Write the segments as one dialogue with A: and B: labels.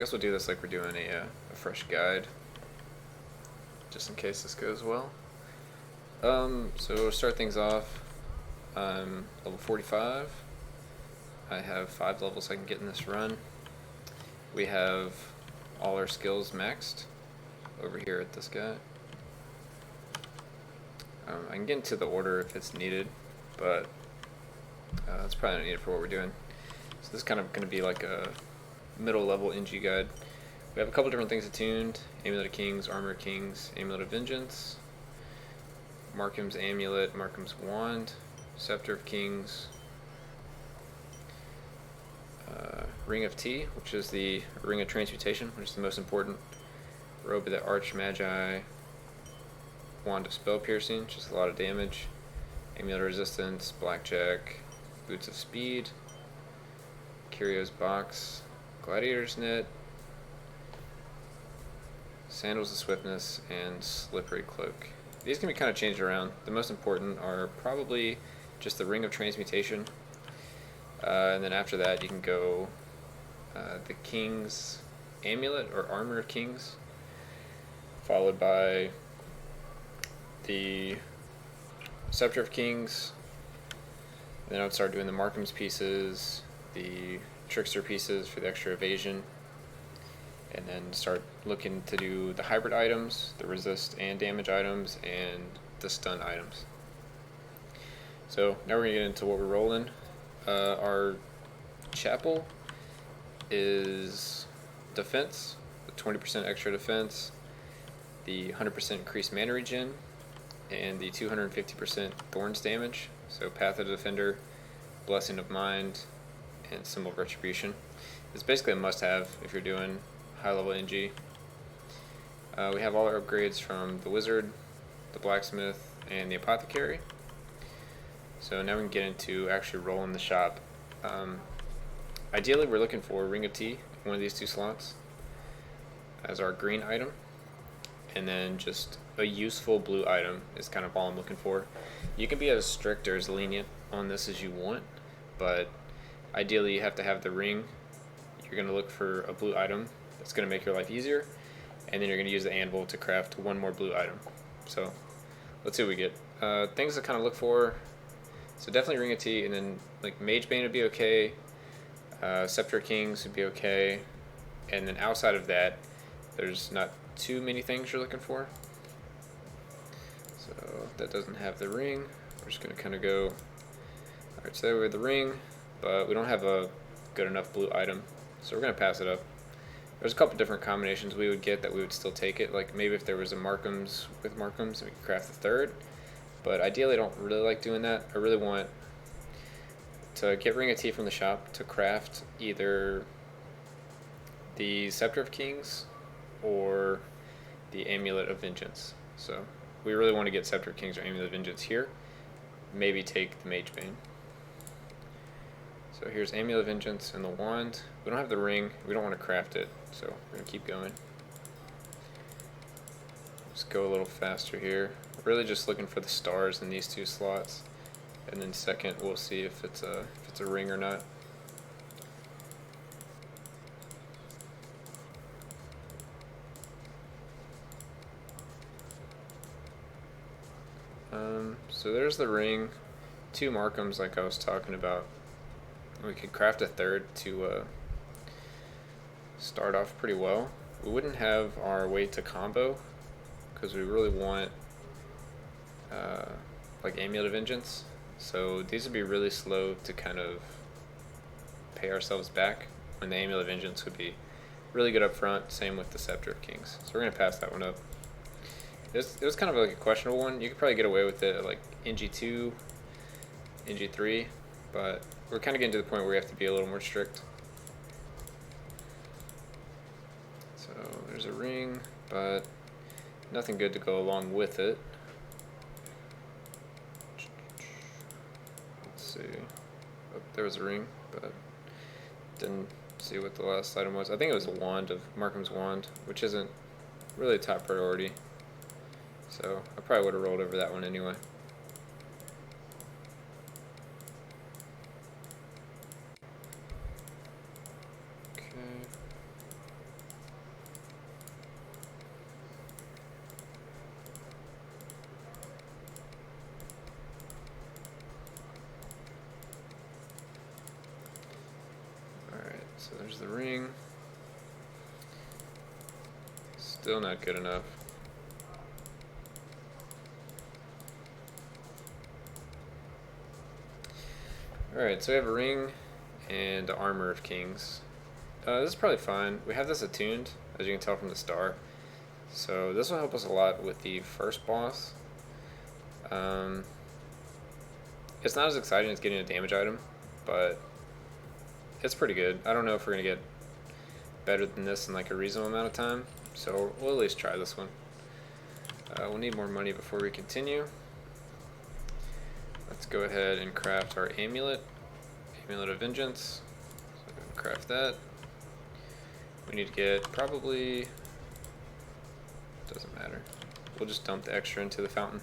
A: guess we'll do this like we're doing a fresh guide, just in case this goes well. So to start things off, I'm level 45. I have 5 levels I can get in this run. We have all our skills maxed over here at this guy. I can get into the order if it's needed, but it's probably not needed for what we're doing. So this is kind of going to be like a middle level NG guide. We have a couple different things attuned: Amulet of Kings, Armor of Kings, Amulet of Vengeance, Markham's Amulet, Markham's Wand, Scepter of Kings, Ring of Tea, which is the Ring of Transmutation, which is the most important, Robe of the Arch Magi, Wand of Spell Piercing, which is a lot of damage, Amulet of Resistance, Blackjack, Boots of Speed, Curio's Box, Gladiator's Net, Sandals of Swiftness, and Slippery Cloak. These can be kind of changed around. The most important are probably just the Ring of Transmutation, and then after that you can go the King's Amulet or Armor of Kings, followed by the Scepter of Kings. And then I would start doing the Markham's pieces, the Trickster pieces for the extra evasion, and then start looking to do the hybrid items, the resist and damage items, and the stun items. So now we're going to get into what we're rolling. Our chapel is defense, with 20% extra defense, the 100% increased mana regen, and the 250% thorns damage. So Path of the Defender, Blessing of Mind, and Symbol of Retribution. It's basically a must-have if you're doing high-level NG. We have all our upgrades from the Wizard, the Blacksmith, and the Apothecary. So now we can get into actually rolling the shop. Ideally, we're looking for Ring of Tea, one of these 2 slots, as our green item, and then just a useful blue item is kind of all I'm looking for. You can be as strict or as lenient on this as you want, but ideally you have to have the ring. You're going to look for a blue item that's going to make your life easier, and then you're going to use the anvil to craft one more blue item. So let's see what we get. Things to kind of look for: so definitely Ring of Tea, and then like Mage Bane would be okay, Scepter of Kings would be okay, and then outside of that there's not too many things you're looking for. So that doesn't have the ring. We're just going to kind of go, alright, so there we have the ring, but we don't have a good enough blue item, so we're going to pass it up. There's a couple different combinations we would get that we would still take it, like maybe if there was a Markham's with Markham's, we could craft the third, but ideally I don't really like doing that. I really want to get Ring of Tea from the shop to craft either the Scepter of Kings or the Amulet of Vengeance. So we really want to get Scepter of Kings or Amulet of Vengeance here. Maybe take the Mage Bane. So here's Amulet of Vengeance and the wand. We don't have the ring. We don't want to craft it, so we're going to keep going. Just go a little faster here. Really just looking for the stars in these 2 slots. And then second, we'll see if it's a ring or not. So there's the ring, 2 Markhams like I was talking about. We could craft a third to start off pretty well. We wouldn't have our way to combo because we really want like Amulet of Vengeance. So these would be really slow to kind of pay ourselves back, when the Amulet of Vengeance would be really good up front. Same with the Scepter of Kings. So we're going to pass that one up. It was kind of like a questionable one. You could probably get away with it at like NG2, NG3, but we're kind of getting to the point where we have to be a little more strict. So there's a ring, but nothing good to go along with it. Let's see. Oh, there was a ring, but didn't see what the last item was. I think it was a wand of Markham's Wand, which isn't really a top priority. So I probably would have rolled over that one anyway. Okay. So there's the ring. Still not good enough. Alright, so we have a ring and the armor of kings. This is probably fine. We have this attuned, as you can tell from the star. So this will help us a lot with the first boss. It's not as exciting as getting a damage item, but it's pretty good. I don't know if we're going to get better than this in like a reasonable amount of time, so we'll at least try this one. We'll need more money before we continue. Let's go ahead and craft our amulet. Amulet of Vengeance. So craft that. We need to get probably... doesn't matter. We'll just dump the extra into the fountain.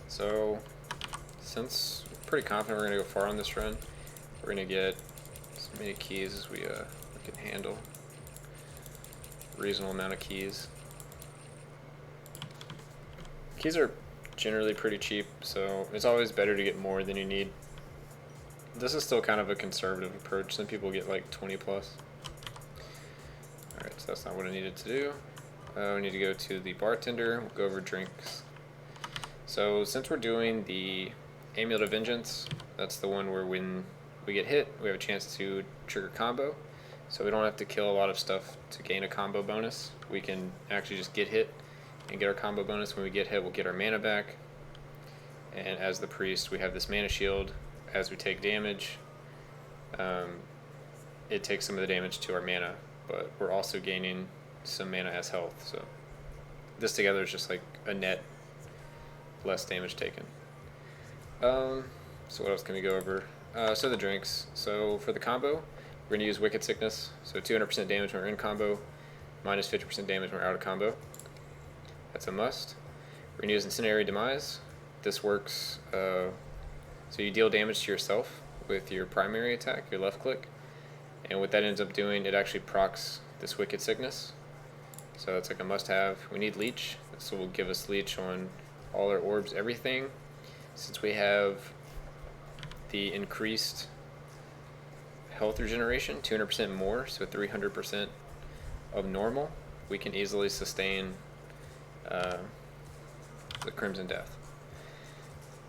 A: So, since we're pretty confident we're going to go far on this run, we're going to get as many keys as we can handle. Reasonable amount of keys. Keys are generally pretty cheap, so it's always better to get more than you need. This is still kind of a conservative approach. Some people get like 20 plus. Alright, so that's not what I needed to do. We need to go to the bartender. We'll go over drinks. So since we're doing the Amulet of Vengeance, that's the one where when we get hit, we have a chance to trigger combo. So we don't have to kill a lot of stuff to gain a combo bonus. We can actually just get hit and get our combo bonus. When we get hit, we'll get our mana back. And as the priest, we have this mana shield. As we take damage, it takes some of the damage to our mana, but we're also gaining some mana as health. So this together is just like a net less damage taken. So what else can we go over? So the drinks. So for the combo, we're going to use Wicked Sickness. So 200% damage when we're in combo, minus 50% damage when we're out of combo. That's a must. We're going to use Incendiary Demise. This works, so you deal damage to yourself with your primary attack, your left click. And what that ends up doing, it actually procs this Wicked Sickness. So it's like a must-have. We need Leech. This will give us Leech on all our orbs, everything. Since we have the increased health regeneration, 200% more, so 300% of normal, we can easily sustain the Crimson Death.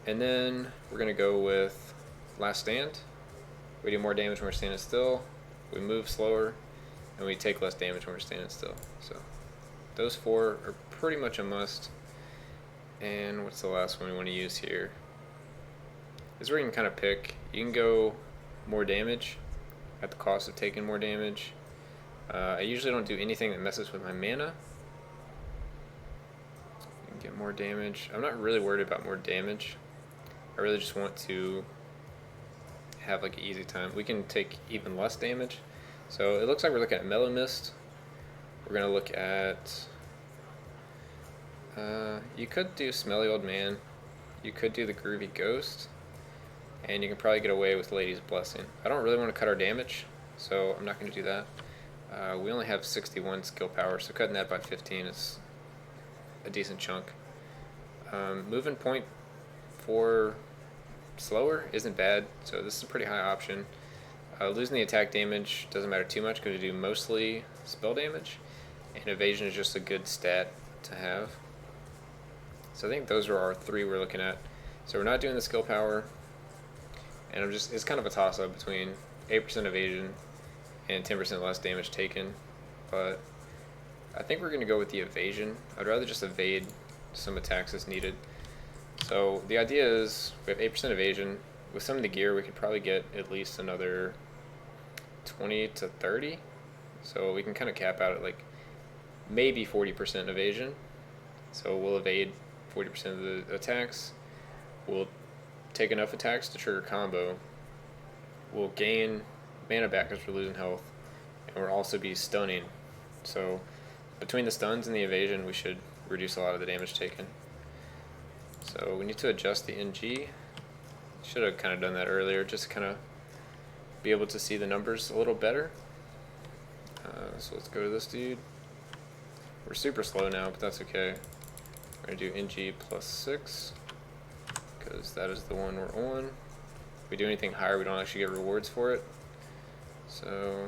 A: And then we're going to go with Last Stand. We do more damage when we're standing still, we move slower, and we take less damage when we're standing still. So those four are pretty much a must. And what's the last one we want to use here? This is where you can kind of pick. You can go more damage at the cost of taking more damage. I usually don't do anything that messes with my mana. You can get more damage. I'm not really worried about more damage. I really just want to have like an easy time. We can take even less damage. So it looks like we're looking at Mellow Mist. We're going to look at... you could do Smelly Old Man. You could do the Groovy Ghost. And you can probably get away with Lady's Blessing. I don't really want to cut our damage, so I'm not going to do that. We only have 61 skill power, so cutting that by 15 is a decent chunk. Moving point for slower isn't bad, so this is a pretty high option. Losing the attack damage doesn't matter too much because we do mostly spell damage, and evasion is just a good stat to have. So I think those are our three we're looking at. So we're not doing the skill power, and it's kind of a toss-up between 8% evasion and 10% less damage taken, but I think we're going to go with the evasion. I'd rather just evade some attacks as needed. So the idea is we have 8% evasion. With some of the gear, we could probably get at least another 20 to 30. So we can kind of cap out at like maybe 40% evasion. So we'll evade 40% of the attacks. We'll take enough attacks to trigger combo. We'll gain mana back because we're losing health. And we'll also be stunning. So between the stuns and the evasion, we should reduce a lot of the damage taken. So we need to adjust the NG. Should have kind of done that earlier, just to kind of be able to see the numbers a little better. So let's go to this dude. We're super slow now, but that's okay. We're going to do NG+6, because that is the one we're on. If we do anything higher, we don't actually get rewards for it. So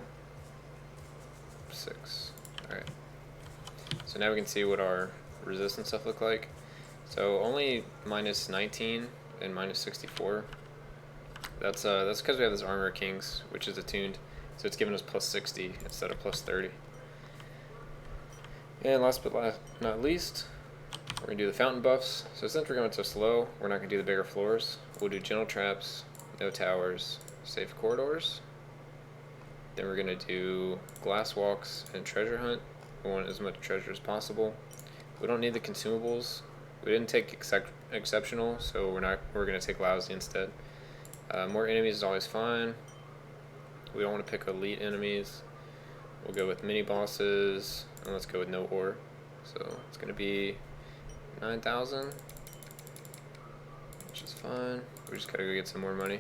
A: 6. Alright. So now we can see what our resistance stuff look like. So only minus 19 and minus 64. That's because we have this Armor Kings, which is attuned. So it's giving us plus 60 instead of plus 30. And last but not least, we're going to do the fountain buffs. So since we're going so slow, we're not going to do the bigger floors. We'll do gentle traps, no towers, safe corridors. Then we're going to do glass walks and treasure hunt. We want as much treasure as possible. We don't need the consumables. We didn't take exceptional, so we're going to take lousy instead. More enemies is always fine. We don't want to pick elite enemies. We'll go with mini bosses, and let's go with no ore. So it's going to be 9,000, which is fine. We just gotta go get some more money.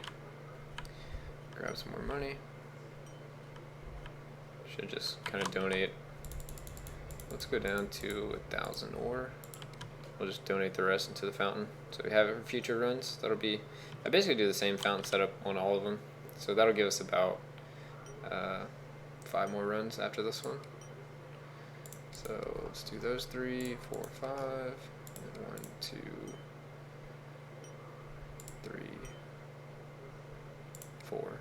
A: Grab some more money. Should just kind of donate. Let's go down to 1,000 ore. We'll just donate the rest into the fountain. So we have it for future runs. That'll be, I basically do the same fountain setup on all of them. So that'll give us about 5 more runs after this one. So let's do those 3, 4, 5, and 1, 2, 3, 4.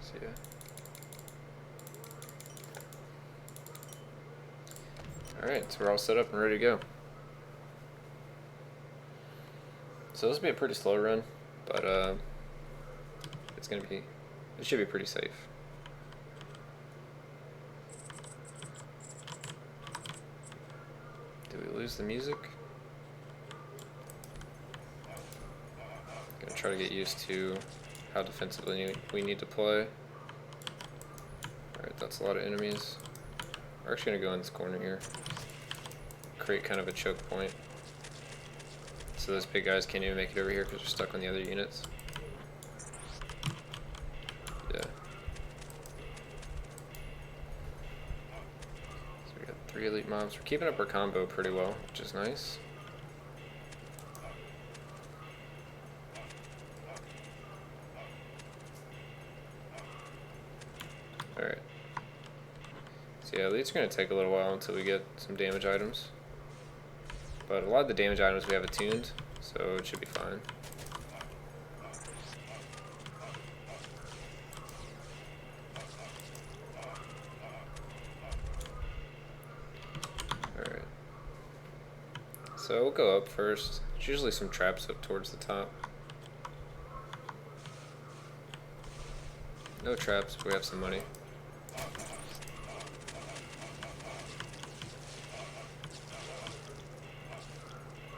A: So yeah. Alright, so we're all set up and ready to go. So this will be a pretty slow run, but it should be pretty safe. Did we lose the music? Gonna try to get used to how defensively we need to play. Alright, that's a lot of enemies. We're actually gonna go in this corner here. Create kind of a choke point. So those big guys can't even make it over here because they're stuck on the other units. Yeah. So we got 3 elite mobs. We're keeping up our combo pretty well, which is nice. Alright. So yeah, elites are going to take a little while until we get some damage items. But a lot of the damage items we have attuned, so it should be fine. Alright. So we'll go up first. There's usually some traps up towards the top. No traps, but we have some money.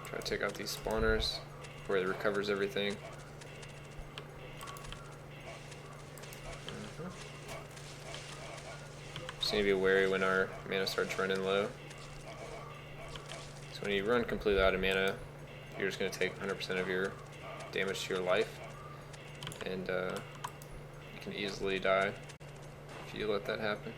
A: Try to take out these spawners where it recovers everything. Just need to be wary when our mana starts running low. So when you run completely out of mana, you're just going to take 100% of your damage to your life. And you can easily die if you let that happen.